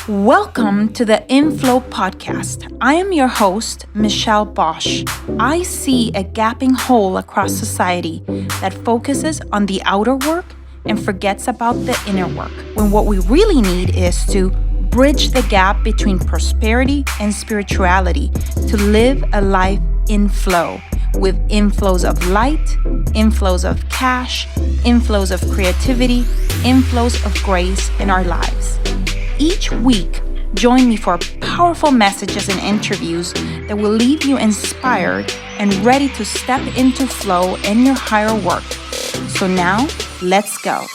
Welcome to the Inflow podcast. I am your host, Michelle Bosch. I see a gaping hole across society that focuses on the outer work and forgets about the inner work, when what we really need is to bridge the gap between prosperity and spirituality to live a life in flow, with inflows of light, inflows of cash, inflows of creativity, inflows of grace in our lives. Each week, join me for powerful messages and interviews that will leave you inspired and ready to step into flow in your higher work. So now, let's go.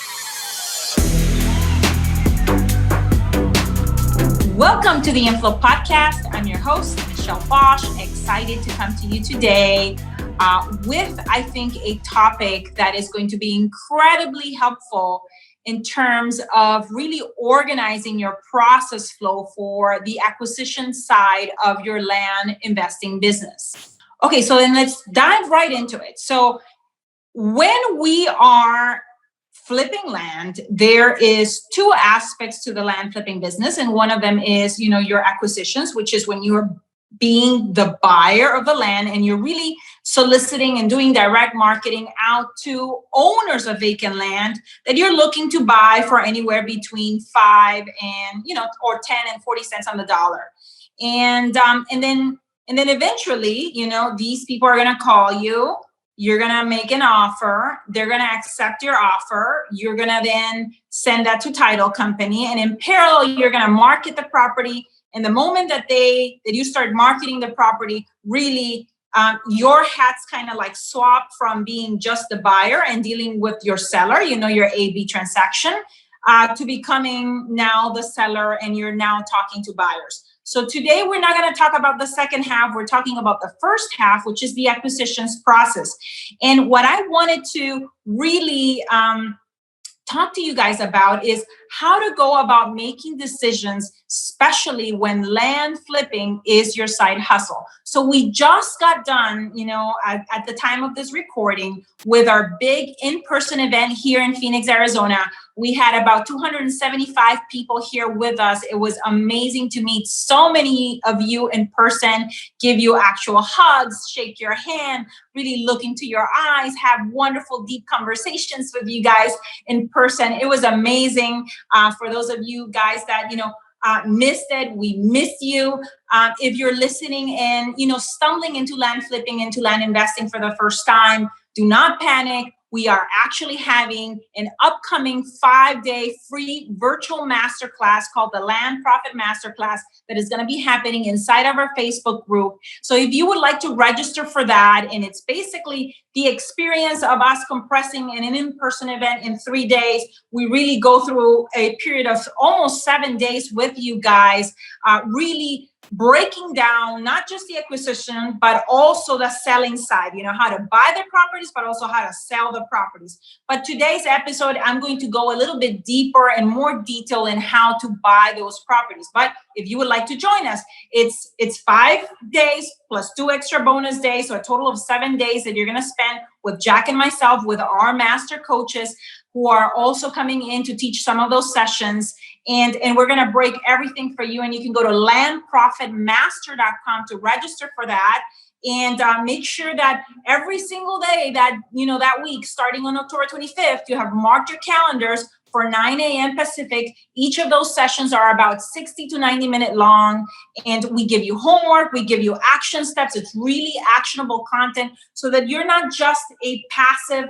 Welcome to the Inflow podcast. I'm your host, Michelle Bosch. Excited to come to you today with, I think, a topic that is going to be incredibly helpful in terms of really organizing your process flow for the acquisition side of your land investing business. Okay, so then let's dive right into it. So when we are flipping land, there is two aspects to the land flipping business. And one of them is, your acquisitions, which is when you're being the buyer of the land and you're really soliciting and doing direct marketing out to owners of vacant land that you're looking to buy for anywhere between 5 and, or 10 and 40 cents on the dollar. And then eventually, these people are going to call you. You're going to make an offer. They're going to accept your offer. You're going to then send that to title company. And in parallel, you're going to market the property. And the moment that you start marketing the property, really your hats kind of like swap from being just the buyer and dealing with your seller, your A/B transaction, to becoming now the seller, and you're now talking to buyers. So today we're not going to talk about the second half. We're talking about the first half, which is the acquisitions process. And what I wanted to really talk to you guys about is how to go about making decisions, especially when land flipping is your side hustle. So we just got done, at the time of this recording, with our big in-person event here in Phoenix, Arizona. We had about 275 people here with us. It was amazing to meet so many of you in person, give you actual hugs, shake your hand, really look into your eyes, have wonderful, deep conversations with you guys in person. It was amazing. For those of you guys that, missed it, we miss you. If you're listening and, stumbling into land flipping, into land investing for the first time, do not panic. We are actually having an upcoming 5-day free virtual masterclass called the Land Profit Masterclass that is going to be happening inside of our Facebook group. So if you would like to register for that, and it's basically the experience of us compressing an in-person event in 3 days, we really go through a period of almost 7 days with you guys, really breaking down not just the acquisition, but also the selling side, how to buy the properties, but also how to sell the properties. But today's episode, I'm going to go a little bit deeper and more detail in how to buy those properties. But if you would like to join us, it's 5 days plus 2 extra bonus days. So a total of 7 days that you're going to spend with Jack and myself, with our master coaches who are also coming in to teach some of those sessions. And we're going to break everything for you. And you can go to LandProfitMaster.com to register for that. And make sure that every single day that, that week, starting on October 25th, you have marked your calendars for 9 a.m. Pacific. Each of those sessions are about 60 to 90 minutes long. And we give you homework. We give you action steps. It's really actionable content so that you're not just a passive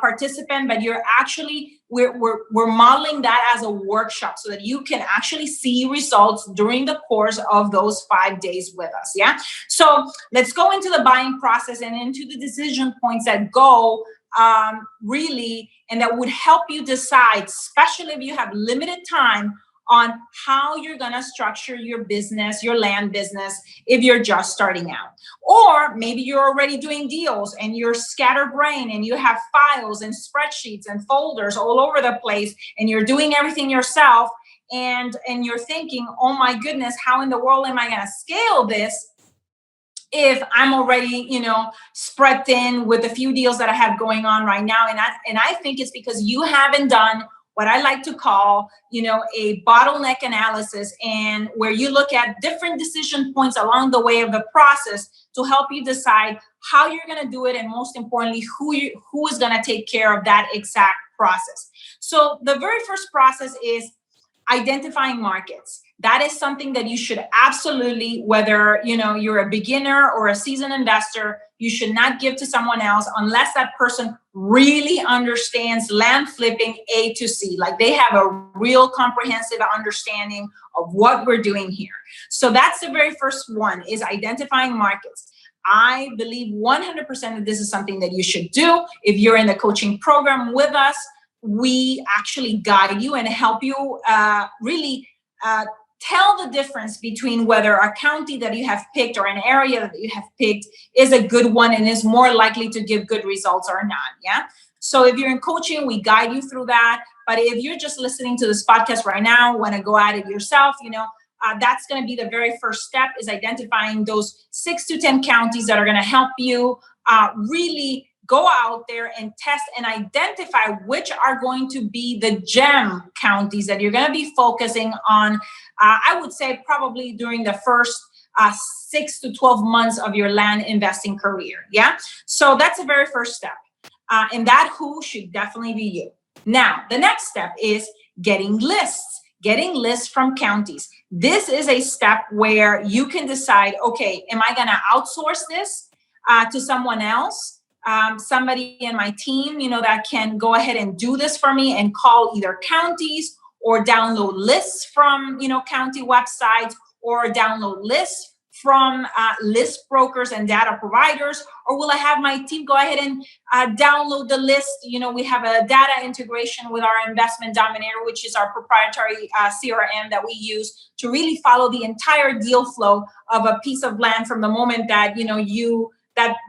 participant, but you're actually, we're modeling that as a workshop so that you can actually see results during the course of those 5 days with us. Yeah. So let's go into the buying process and into the decision points that go really, and that would help you decide, especially if you have limited time, on how you're going to structure your business, your land business, if you're just starting out. Or maybe you're already doing deals and you're scatterbrained and you have files and spreadsheets and folders all over the place and you're doing everything yourself, and you're thinking, oh my goodness, how in the world am I going to scale this if I'm already, spread thin with a few deals that I have going on right now? And I think it's because you haven't done what I like to call, a bottleneck analysis, and where you look at different decision points along the way of the process to help you decide how you're going to do it, and most importantly, who is going to take care of that exact process. So the very first process is identifying markets. That is something that you should absolutely, whether you're a beginner or a seasoned investor, you should not give to someone else unless that person really understands land flipping A to C. Like they have a real comprehensive understanding of what we're doing here. So that's the very first one, is identifying markets. I believe 100% that this is something that you should do. If you're in the coaching program with us, we actually guide you and help you really tell the difference between whether a county that you have picked or an area that you have picked is a good one and is more likely to give good results or not. Yeah. So if you're in coaching, we guide you through that. But if you're just listening to this podcast right now, want to go at it yourself, that's going to be the very first step, is identifying those 6 to 10 counties that are going to help you really go out there and test and identify which are going to be the gem counties that you're going to be focusing on. I would say probably during the first 6 to 12 months of your land investing career. Yeah. So that's the very first step. And that who should definitely be you. Now, the next step is getting lists from counties. This is a step where you can decide, okay, am I going to outsource this to someone else? Somebody in my team, that can go ahead and do this for me and call either counties or download lists from, county websites, or download lists from list brokers and data providers? Or will I have my team go ahead and download the list? We have a data integration with our Investment Dominator, which is our proprietary CRM that we use to really follow the entire deal flow of a piece of land from the moment that,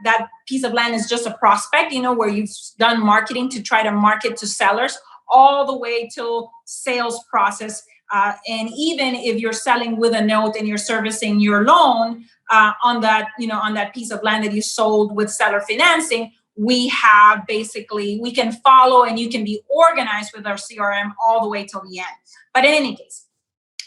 that piece of land is just a prospect, where you've done marketing to try to market to sellers, all the way till sales process. And even if you're selling with a note and you're servicing your loan on that piece of land that you sold with seller financing, we can follow, and you can be organized with our CRM all the way till the end. But in any case,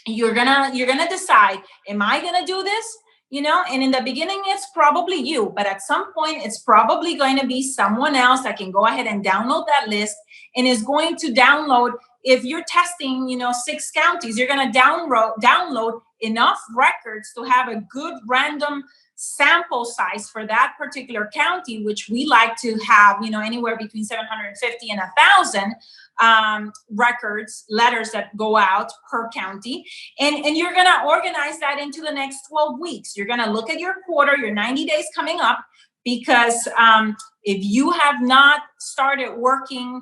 you're gonna decide, am I gonna do this? And in the beginning, it's probably you, but at some point, it's probably going to be someone else that can go ahead and download that list and is going to download. If you're testing, 6 counties, you're going to download enough records to have a good random sample size for that particular county, which we like to have, anywhere between 750 and 1,000 letters that go out per county. And you're going to organize that into the next 12 weeks. You're going to look at your quarter, your 90 days coming up, because if you have not started working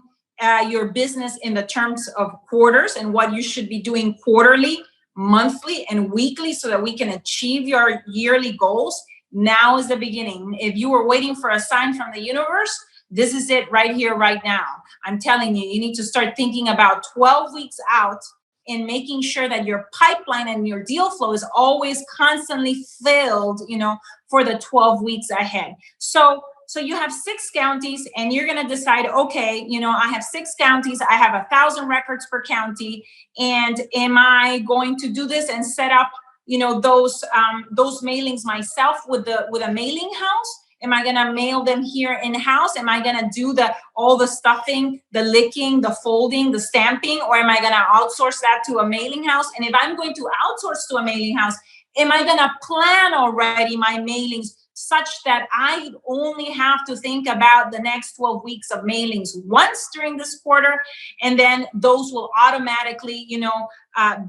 your business in the terms of quarters and what you should be doing quarterly, monthly, and weekly so that we can achieve your yearly goals, now is the beginning. If you were waiting for a sign from the universe, this is it right here, right now. I'm telling you, you need to start thinking about 12 weeks out and making sure that your pipeline and your deal flow is always constantly filled, for the 12 weeks ahead. So you have 6 counties, and you're going to decide, okay, I have 6 counties. I have 1,000 records per county. And am I going to do this and set up, those mailings myself with a mailing house? Am I going to mail them here in-house? Am I going to do all the stuffing, the licking, the folding, the stamping, or am I going to outsource that to a mailing house? And if I'm going to outsource to a mailing house, am I going to plan already my mailings such that I only have to think about the next 12 weeks of mailings once during this quarter, and then those will automatically,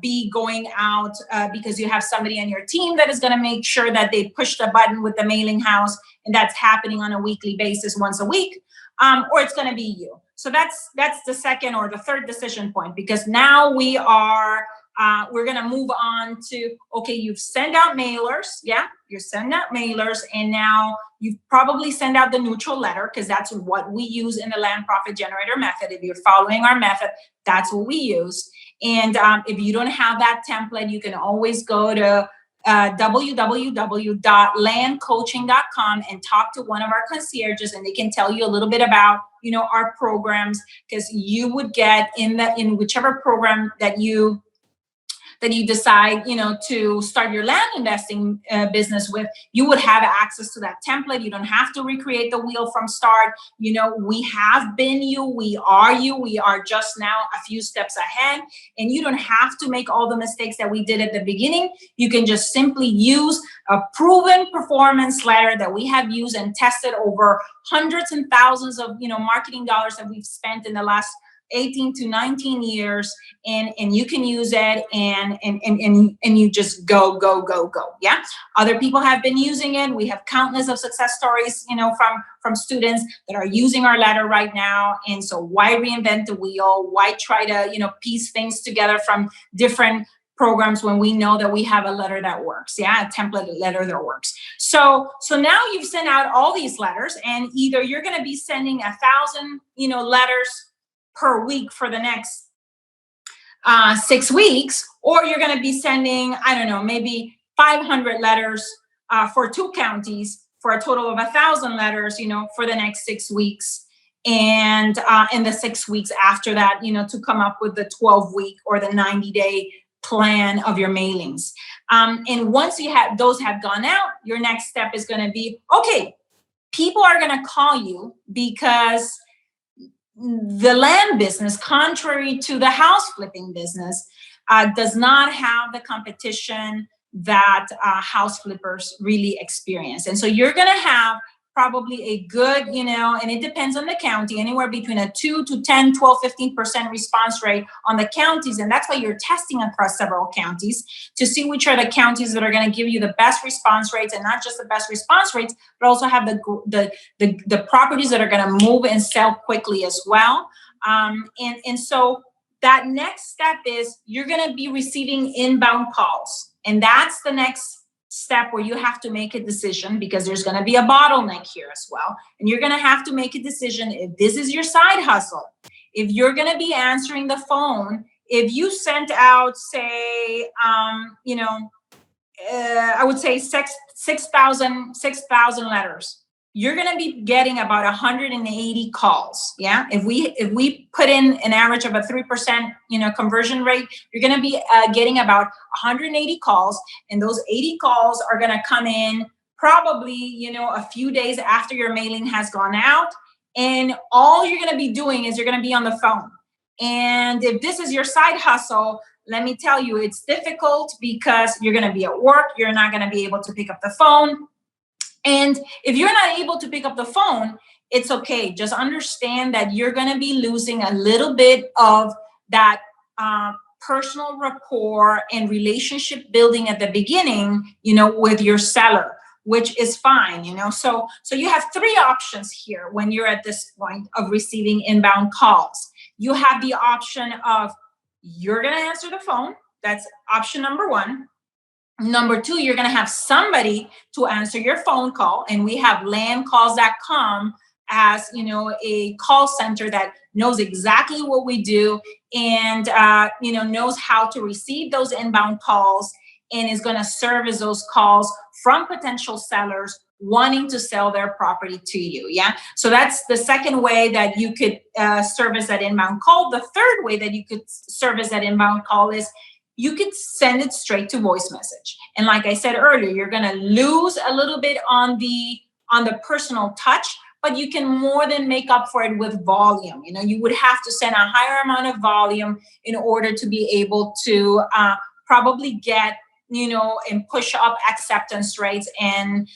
be going out because you have somebody on your team that is going to make sure that they push the button with the mailing house, and that's happening on a weekly basis once a week, or it's going to be you. So that's the second or the third decision point, because now we're going to move on to, okay, you've sent out mailers. Yeah, you send out mailers. And now you've probably sent out the neutral letter, because that's what we use in the Land Profit Generator method. If you're following our method, that's what we use. And if you don't have that template, you can always go to www.landcoaching.com and talk to one of our concierges, and they can tell you a little bit about, our programs, because you would get in whichever program that you decide, to start your land investing business with, you would have access to that template. You don't have to recreate the wheel from start. We have been you, we are just now a few steps ahead, and you don't have to make all the mistakes that we did at the beginning. You can just simply use a proven performance letter that we have used and tested over hundreds and thousands of, marketing dollars that we've spent in the last 18 to 19 years, and you can use it and you just go. Yeah. Other people have been using it. We have countless of success stories, from students that are using our letter right now. And so why reinvent the wheel? Why try to, piece things together from different programs when we know that we have a letter that works? Yeah, a template letter that works. So now you've sent out all these letters, and either you're going to be sending 1,000, letters per week for the next 6 weeks, or you're going to be sending, I don't know, maybe 500 letters for 2 counties for a total of 1,000 letters, for the next 6 weeks. And in the 6 weeks after that, to come up with the 12-week or the 90-day plan of your mailings. And once those have gone out, your next step is going to be, okay, people are going to call you because the land business, contrary to the house flipping business, does not have the competition that house flippers really experience. And so you're going to have probably a good, and it depends on the county, anywhere between a 2 to 10, 12, 15% response rate on the counties. And that's why you're testing across several counties to see which are the counties that are going to give you the best response rates, and not just the best response rates, but also have the properties that are going to move and sell quickly as well. And so that next step is you're going to be receiving inbound calls. And that's the next step where you have to make a decision, because there's going to be a bottleneck here as well. And you're going to have to make a decision if this is your side hustle, if you're going to be answering the phone, if you sent out, say, I would say 6,000 letters, you're going to be getting about 180 calls. Yeah. If we put in an average of a 3%, conversion rate, you're going to be getting about 180 calls. And those 80 calls are going to come in probably, a few days after your mailing has gone out. And all you're going to be doing is you're going to be on the phone. And if this is your side hustle, let me tell you, it's difficult because you're going to be at work. You're not going to be able to pick up the phone. And if you're not able to pick up the phone, it's okay. Just understand that you're going to be losing a little bit of that personal rapport and relationship building at the beginning, with your seller, which is fine, So you have 3 options here when you're at this point of receiving inbound calls. You have the option of you're going to answer the phone. That's option number 1. Number 2, you're going to have somebody to answer your phone call. And we have LandCallscom as, a call center that knows exactly what we do and, knows how to receive those inbound calls and is going to service those calls from potential sellers wanting to sell their property to you. Yeah. So that's the second way that you could service that inbound call. The third way that you could service that inbound call is you could send it straight to voice message. And like I said earlier, you're going to lose a little bit on the personal touch, but you can more than make up for it with volume. You would have to send a higher amount of volume in order to be able to probably get, and push up acceptance rates and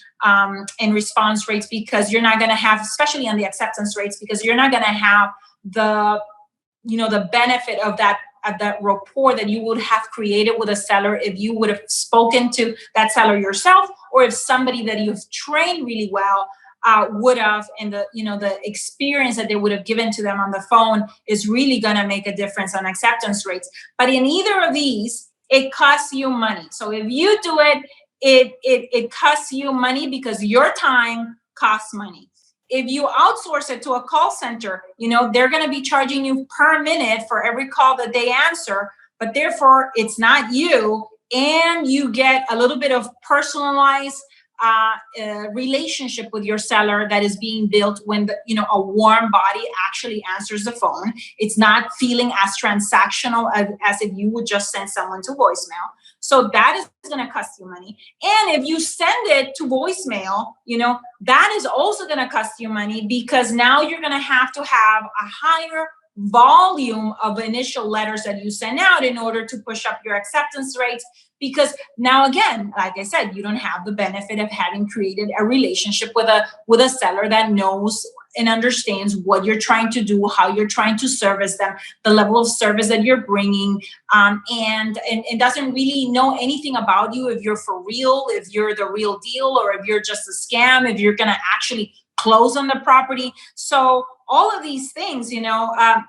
response rates, because you're not going to have, especially on the acceptance rates, because you're not going to have the benefit of that rapport that you would have created with a seller if you would have spoken to that seller yourself, or if somebody that you've trained really well would have, and the experience that they would have given to them on the phone is really going to make a difference on acceptance rates. But in either of these, it costs you money. So if you do it, it costs you money because your time costs money. If you outsource it to a call center, they're going to be charging you per minute for every call that they answer, but therefore it's not you, and you get a little bit of personalized relationship with your seller that is being built when a warm body actually answers the phone. It's not feeling as transactional as if you would just send someone to voicemail. So that is going to cost you money. And if you send it to voicemail, that is also going to cost you money, because now you're going to have a higher volume of initial letters that you send out in order to push up your acceptance rates. Because now, again, like I said, you don't have the benefit of having created a relationship with a seller that knows and understands what you're trying to do, how you're trying to service them, the level of service that you're bringing, and doesn't really know anything about you, if you're for real, if you're the real deal, or if you're just a scam, if you're going to actually close on the property. So all of these things,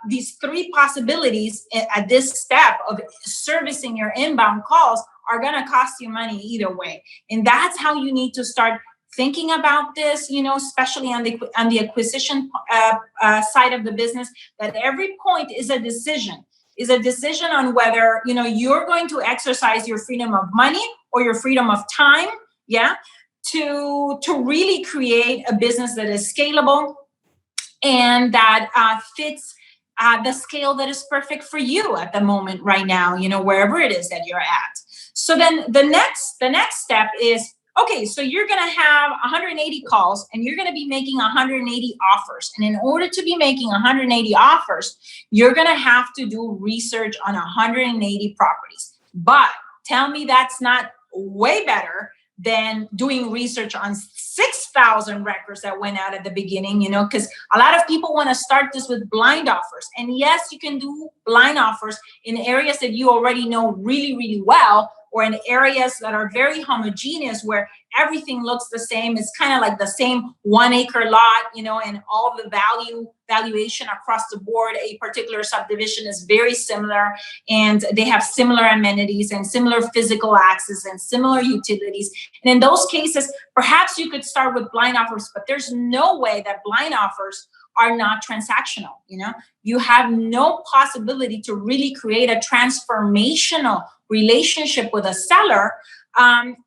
these three possibilities at this step of servicing your inbound calls are going to cost you money either way. And that's how you need to start thinking about this, especially on the acquisition side of the business, that every point is a decision on whether, you're going to exercise your freedom of money or your freedom of time, to really create a business that is scalable and that fits the scale that is perfect for you at the moment right now, wherever it is that you're at. So then the next step is, okay, so you're going to have 180 calls and you're going to be making 180 offers. And in order to be making 180 offers, you're going to have to do research on 180 properties. But tell me that's not way better than doing research on 6,000 records that went out at the beginning, because a lot of people want to start this with blind offers. And yes, you can do blind offers in areas that you already know really, really well, or in areas that are very homogeneous where everything looks the same. It's kind of like the same 1 acre lot, and all the valuation across the board, a particular subdivision is very similar, and they have similar amenities and similar physical access and similar utilities. And in those cases, perhaps you could start with blind offers, but there's no way that blind offers are not transactional. You have no possibility to really create a transformational relationship with a seller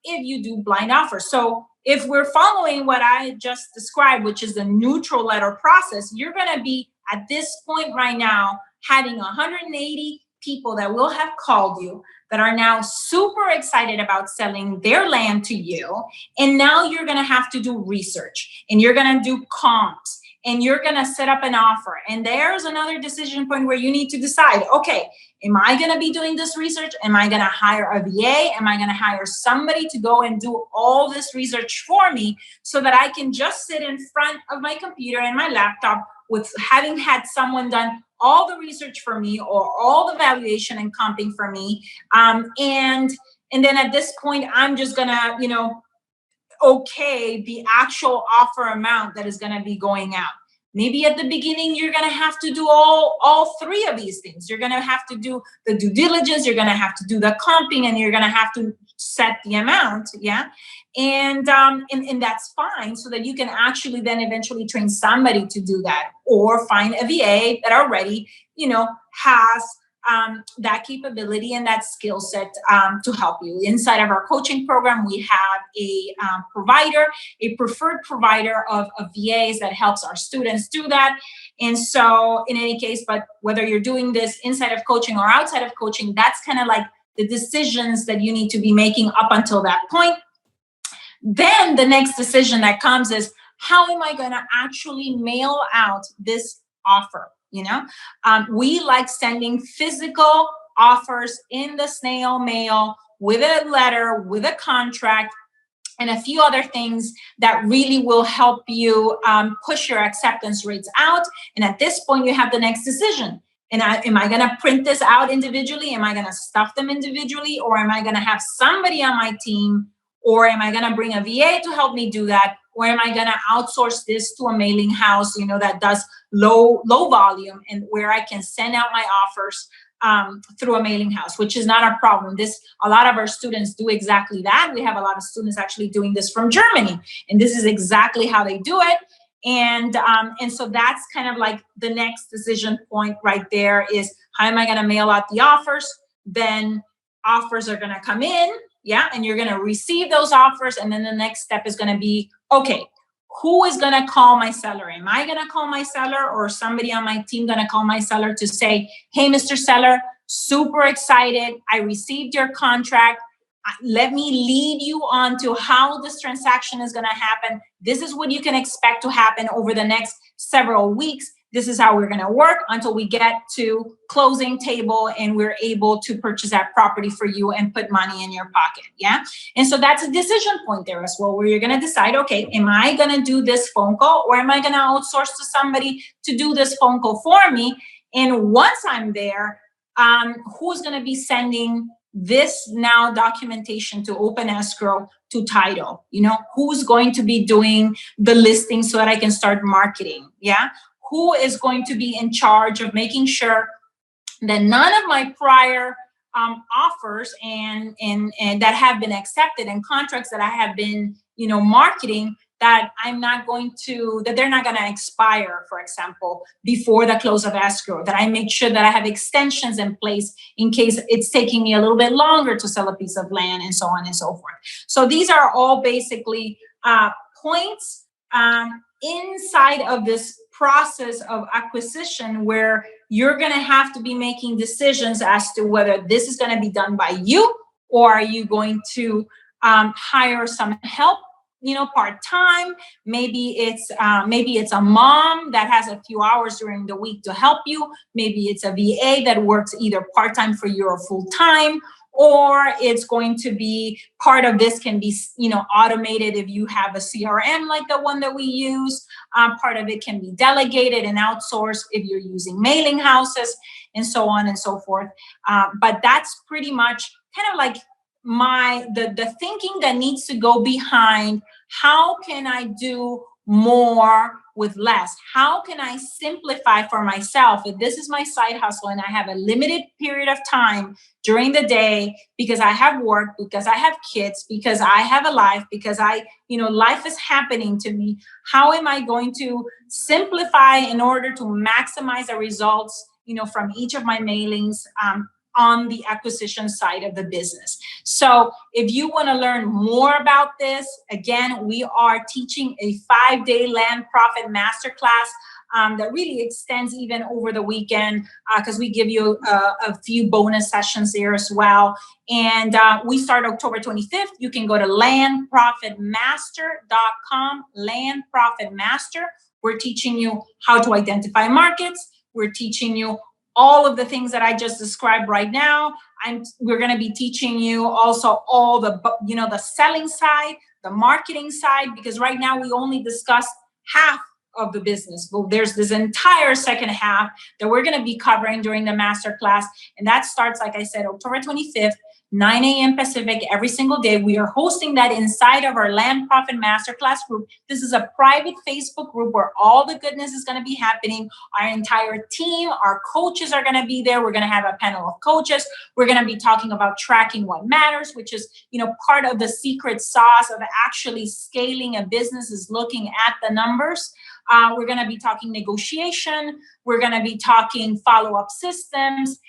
if you do blind offers. So if we're following what I just described, which is the neutral letter process, you're going to be at this point right now having 180 people that will have called you that are now super excited about selling their land to you. And now you're going to have to do research, and you're going to do comps, and you're going to set up an offer. And there's another decision point where you need to decide, okay, am I going to be doing this research? Am I going to hire a VA? Am I going to hire somebody to go and do all this research for me so that I can just sit in front of my computer and my laptop with having had someone done all the research for me, or all the valuation and comping for me. And then at this point, I'm just going to, okay, the actual offer amount that is going to be going out. Maybe at the beginning, you're going to have to do all three of these things. You're going to have to do the due diligence, you're going to have to do the comping, and you're going to have to set the amount. Yeah. And that's fine, so that you can actually then eventually train somebody to do that, or find a VA that already, has that capability and that skill set to help you. Inside of our coaching program, we have a preferred provider of VAs that helps our students do that. And so in any case, but whether you're doing this inside of coaching or outside of coaching, that's kind of like the decisions that you need to be making up until that point. Then the next decision that comes is, how am I going to actually mail out this offer? We like sending physical offers in the snail mail with a letter, with a contract, and a few other things that really will help you push your acceptance rates out. And at this point, you have the next decision. And am I going to print this out individually? Am I going to stuff them individually? Or am I going to have somebody on my team? Or am I going to bring a VA to help me do that? Or am I going to outsource this to a mailing house, that does low volume, and where I can send out my offers through a mailing house, which is not a problem. A lot of our students do exactly that. We have a lot of students actually doing this from Germany, and this is exactly how they do it. And so that's kind of like the next decision point right there is, how am I going to mail out the offers? Then offers are going to come in. Yeah. And you're going to receive those offers. And then the next step is going to be, okay, who is going to call my seller? Am I going to call my seller, or somebody on my team going to call my seller to say, hey, Mr. Seller, super excited. I received your contract. Let me lead you on to how this transaction is going to happen. This is what you can expect to happen over the next several weeks. This is how we're going to work until we get to closing table and we're able to purchase that property for you and put money in your pocket. Yeah. And so that's a decision point there as well, where you're going to decide, okay, am I going to do this phone call, or am I going to outsource to somebody to do this phone call for me? And once I'm there, who's going to be sending this now documentation to open escrow, to title? Who's going to be doing the listing so that I can start marketing? Yeah. Who is going to be in charge of making sure that none of my prior offers and that have been accepted, and contracts that I have been, marketing, that they're not going to expire, for example, before the close of escrow, that I make sure that I have extensions in place in case it's taking me a little bit longer to sell a piece of land, and so on and so forth. So these are all basically points inside of this process of acquisition, where you're going to have to be making decisions as to whether this is going to be done by you, or are you going to hire some help, part-time. Maybe it's a mom that has a few hours during the week to help you. Maybe it's a VA that works either part-time for you or full-time, or it's going to be part of this can be, automated if you have a CRM like the one that we use. Part of it can be delegated and outsourced if you're using mailing houses, and so on and so forth. But that's pretty much kind of like the thinking that needs to go behind. How can I do more with less? How can I simplify for myself? If this is my side hustle and I have a limited period of time during the day, because I have work, because I have kids, because I have a life, because life is happening to me, how am I going to simplify in order to maximize the results, from each of my mailings, on the acquisition side of the business? So if you want to learn more about this, again, we are teaching a 5-day Land Profit Masterclass that really extends even over the weekend, because we give you a few bonus sessions there as well. And we start October 25th. You can go to LandProfitMaster.com, Land Profit Master. We're teaching you how to identify markets. We're teaching you all of the things that I just described right now. We're going to be teaching you also all the selling side, the marketing side, because right now we only discussed half of the business. Well, there's this entire second half that we're going to be covering during the masterclass. And that starts, like I said, October 25th, 9 a.m. Pacific, every single day. We are hosting that inside of our Land Profit Masterclass group. This is a private Facebook group where all the goodness is going to be happening. Our entire team, our coaches are going to be there. We're going to have a panel of coaches. We're going to be talking about tracking what matters, which is, part of the secret sauce of actually scaling a business, is looking at the numbers. We're going to be talking negotiation. We're going to be talking follow-up systems,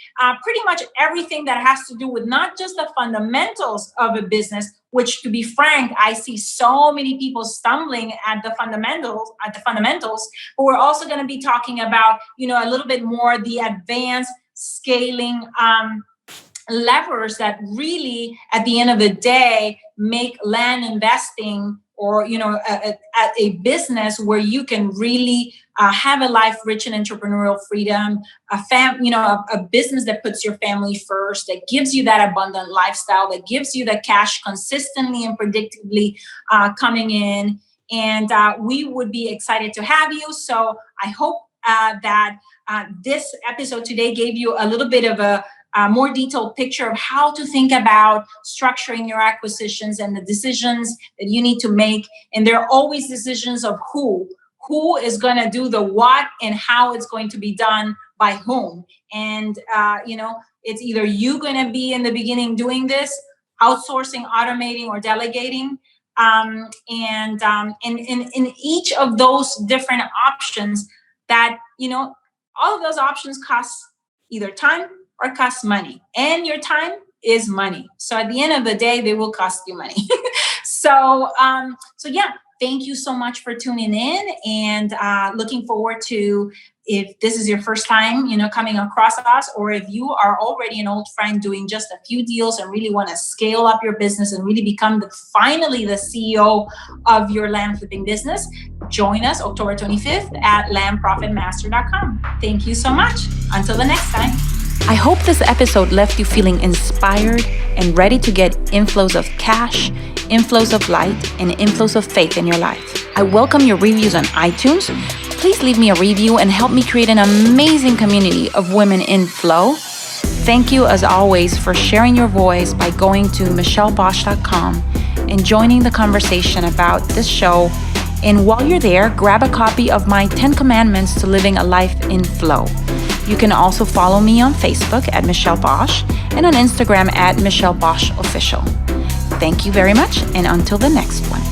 pretty much everything that has to do with not just the fundamentals of a business, which, to be frank, I see so many people stumbling at the fundamentals, but we're also going to be talking about, a little bit more the advanced scaling levers that really, at the end of the day, make land investing, or a business where you can really have a life rich in entrepreneurial freedom, a business that puts your family first, that gives you that abundant lifestyle, that gives you the cash consistently and predictably coming in. And we would be excited to have you. So I hope that this episode today gave you a little bit of a more detailed picture of how to think about structuring your acquisitions and the decisions that you need to make. And there are always decisions of who is going to do the what and how it's going to be done by whom. And, it's either you going to be in the beginning doing this, outsourcing, automating, or delegating. And in each of those different options that, all of those options cost either time or cost money. And your time is money. So at the end of the day, they will cost you money. So yeah, thank you so much for tuning in, and looking forward to, if this is your first time, coming across us, or if you are already an old friend doing just a few deals and really want to scale up your business and really become finally the CEO of your land flipping business, join us October 25th at LandProfitMaster.com. Thank you so much. Until the next time. I hope this episode left you feeling inspired and ready to get inflows of cash, inflows of light, and inflows of faith in your life. I welcome your reviews on iTunes. Please leave me a review and help me create an amazing community of women in flow. Thank you, as always, for sharing your voice by going to michellebosch.com and joining the conversation about this show. And while you're there, grab a copy of my 10 Commandments to Living a Life in Flow. You can also follow me on Facebook at Michelle Bosch and on Instagram at Michelle Bosch Official. Thank you very much, and until the next one.